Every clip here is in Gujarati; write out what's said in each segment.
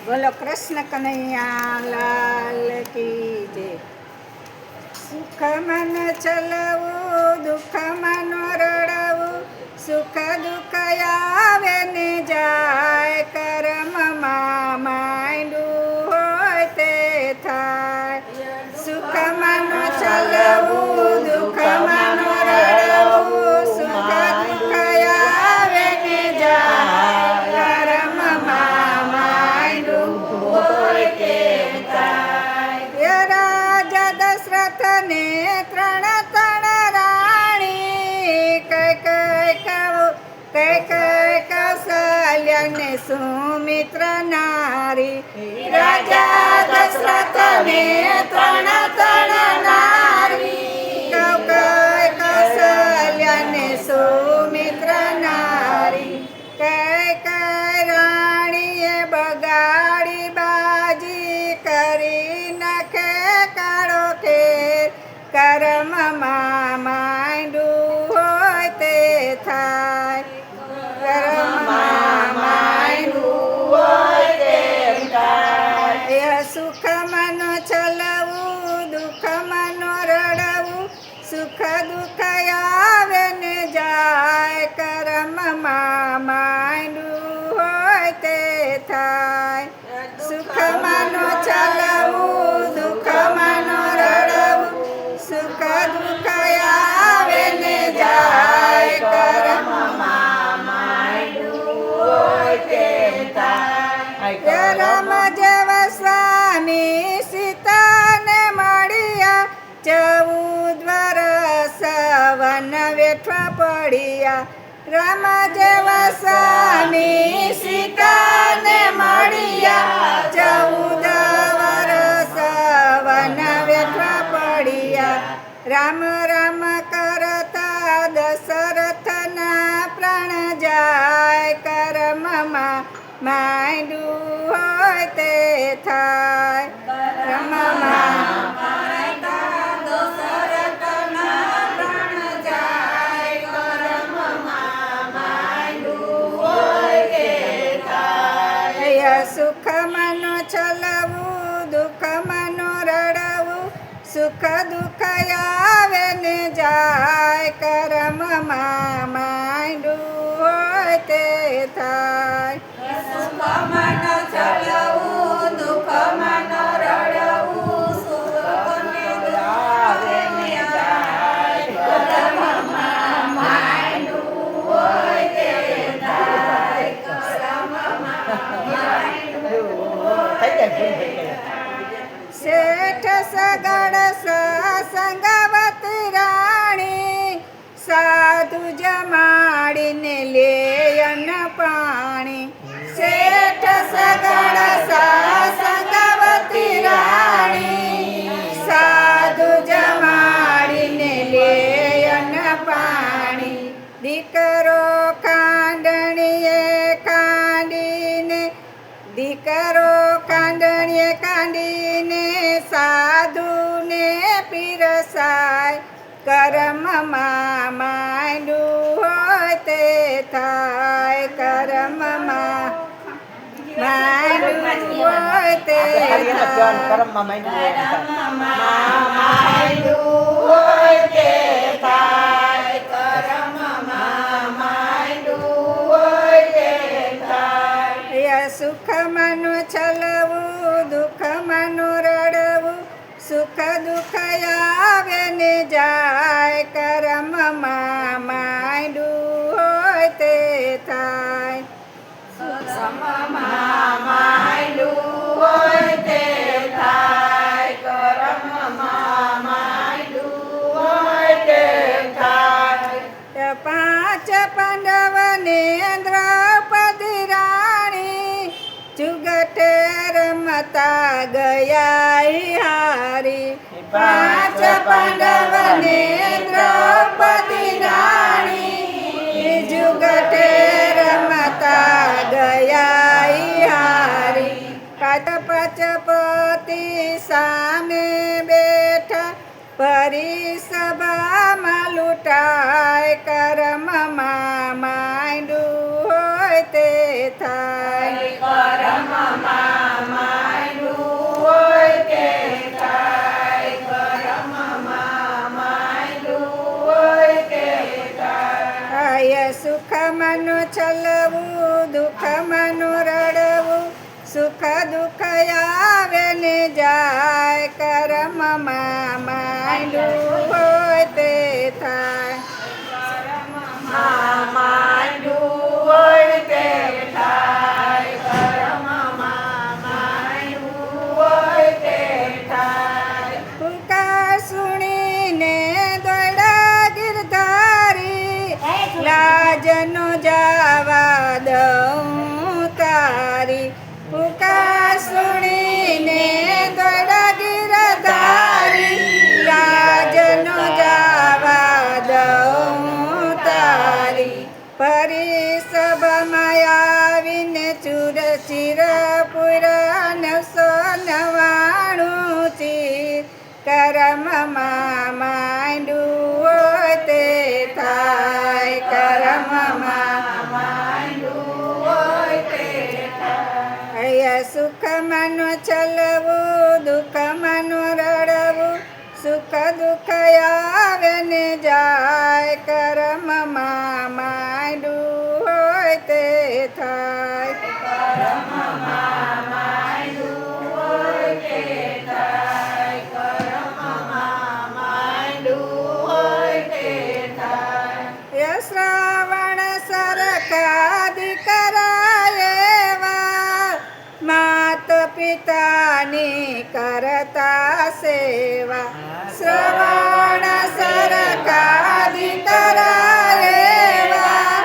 બોલો કૃષ્ણ કનૈયા લાલ કી જય. સુખ મન ચલાવું, દુઃખ મન રડાવું, સુખ દુઃખ આવે ને જાય, કર્મમાં માંડ્યું હોય તે થાય. સુખ મન ચલાવું, દુઃખ મન રડાવું, સુખ દુઃખ આવે ને જાય, કર્મમાં માંડ્યું હોય તે થાય. રાજા દશરથને ત્રણ રાણી, કઈ કૌશલ્યાને સુમિત્ર નારી. રાજા દશરથને ત્રણ નારી, કઈ કૌશલ્યાને સુમિત્ર નારી. કઈ રાણીએ બગાડી બાજી, કરી નાખે કાળો ખેર, કર્મમાં માંડ્યું હોય તે થાય. કર્મમાં માંડ્યું હોય તે થાય. સુખ મન ચલાવું, દુઃખ મન રડાવું, સુખ દુઃખ આવે ને જાય, કર્મમાં માંડ્યું હોય તે થાય. સુખ મન ચલાવું, દુઃખ મન રડાવું, સુખ દુઃખ આવે ને જાય, કર્મમાં માંડ્યું હોય તે થાય. રામ જેવા સ્વામી સીતાને મળ્યા, 14 વર્ષ વન વેઠવા પડ્યા. રામ જેવા સ્વામી સીતાને મળ્યા, 14 વર્ષ વન વેઠવા પડ્યા. રામ રામ કરતા દશરથના પ્રાણ જાય, કર્મમાં માંડ્યું હોય તે થાય. કર્મમાં સુખ મન ચલાવું, દુઃખ મન રડાવું, સુખ દુઃખ આવે ને જાય, કર્મમાં માંડ્યું હોય તે થાય. સુખ મન ચલાવું, દુઃખ મન રડાવું, સુખ આવે ને જાય, કર્મમાં માંડ્યું હોય તે શેઠ સગડ સંગવતી રાણી, સાધુ જમાડીને લે અન્ન પાણી. શેઠ સગડ સંગવતી રાણી, સાધુ જમાડીને લે અન્ન પાણી. દીકરો કાંડણીએ કાંડીને, દીકરો કાંડણીએ કાંડીને, સાધુને પીરસાય, કર્મમાં માંડ્યું હોય તે થાય. કર્મમાં માંડ્યું હોય તે થાય. કર્મમાં માંડ્યું હોય તે થાય. કર્મમાં માંડ્યું હોય તે થાય. સુખ મન ચલાવું, દુઃખ મન રડાવું, સુખ દુઃખ આવે ને જાય, કર્મમાં માંડ્યું હોય તે થાય. કર્મમાં માંડ્યું હોય તે થાય. કર્મમાં માંડ્યું હોય તે થાય. 5 પાંડવને દ્રૌપદી રાણી, જુગટે રમતા ગયા હારી. 5 પાંડવને દ્રૌપદી રાણી, જુગટે રમતા ગયા હારી. પચપતિ સામે બેઠા, પરી સભામાં લૂંટાય, કર્મમાં માંડ્યું હોય તે થાય. કર્મમાં સુખ દુઃખ આવે ને જાય કર્મમાં માંડ્યું હોય તે થાય પુકાર સુણીને દોડા ગિરધારી લાજનો જવા દઉં તારી પુકાર સુણીને દોડા ગિરધારી લાજનો જવા દઉં તારી પરી સભામાં આવીને ચૂર ચીર પુરા 999 ચીર કર્મમાં માંડ્યું હોય તે થાય કર્મમાં માંડ્યું હોય તે થાય સુખ માનો ચલવું દુઃખ માનો રડવું સુખ દુઃખ આવે ને જાય કર્મમાં માંડ્યું હોય તે થાય કર્મમાં માંડ્યું હોય તે થાય કર્મમાં માંડ્યું હોય તે થાય શ્રાવણ સરખા દીકરા એવા માત પિતાની કરતા સેવા શ્રવણ સરખા દીકરા એવા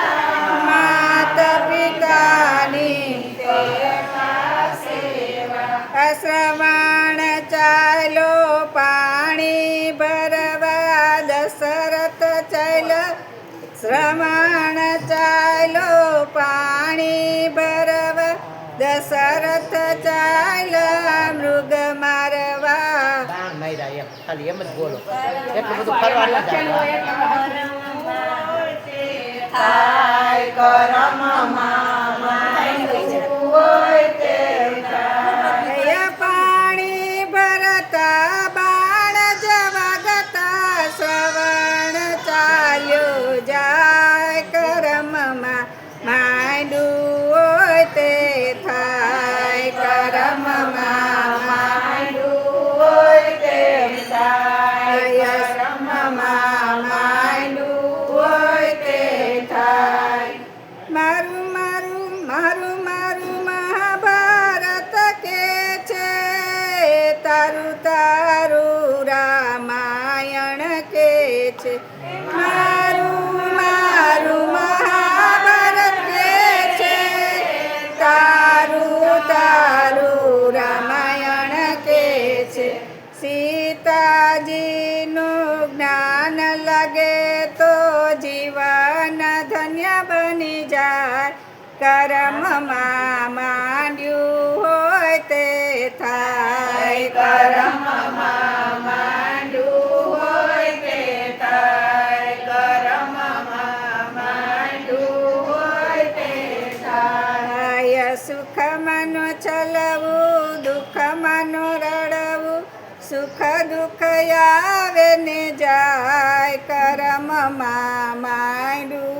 માત પિતાની કરતા સેવા શ્રવણ ચાલો પાણી ભરવા દશરથ ચાલો શ્રવણ ચાલો પાણી ભરવા દશરથ ચાલ્યા મૃગ મારવા ખાલી એમ જ બોલો એટલું બધું ફરવાનું થાય કર્મમાં માંડ્યું હોય તે થાય પાણી ભરતા બાણ જવા ગતા શ્રવણ ચાલ્યો જાય કર્મમાં માંડ્યું હોય તે થાય કર્મમાં માંડ્યું હોય તે થાય કર્મમાં માંડ્યું હોય તે થાય મારું મારું મારું મારું મહાભારત કે છે તારું તારું રામાયણ કે છે મારું મારું મહાભારત કે છે તારું તારું રામાયણ કે છે સીતાજીનું જ્ઞાન લાગે તો જીવન ધન્ય બની જાય કર્મમાં માંડ્યું હોય તે થાય કર્મમાં માંડ્યું હોય તે થાય કર્મમાં માંડ્યું હોય તે થાય સુખ માનો ચલવું દુઃખ માનો રડવું સુખ દુઃખ આવે ને જાય કર્મમાં માંડ્યું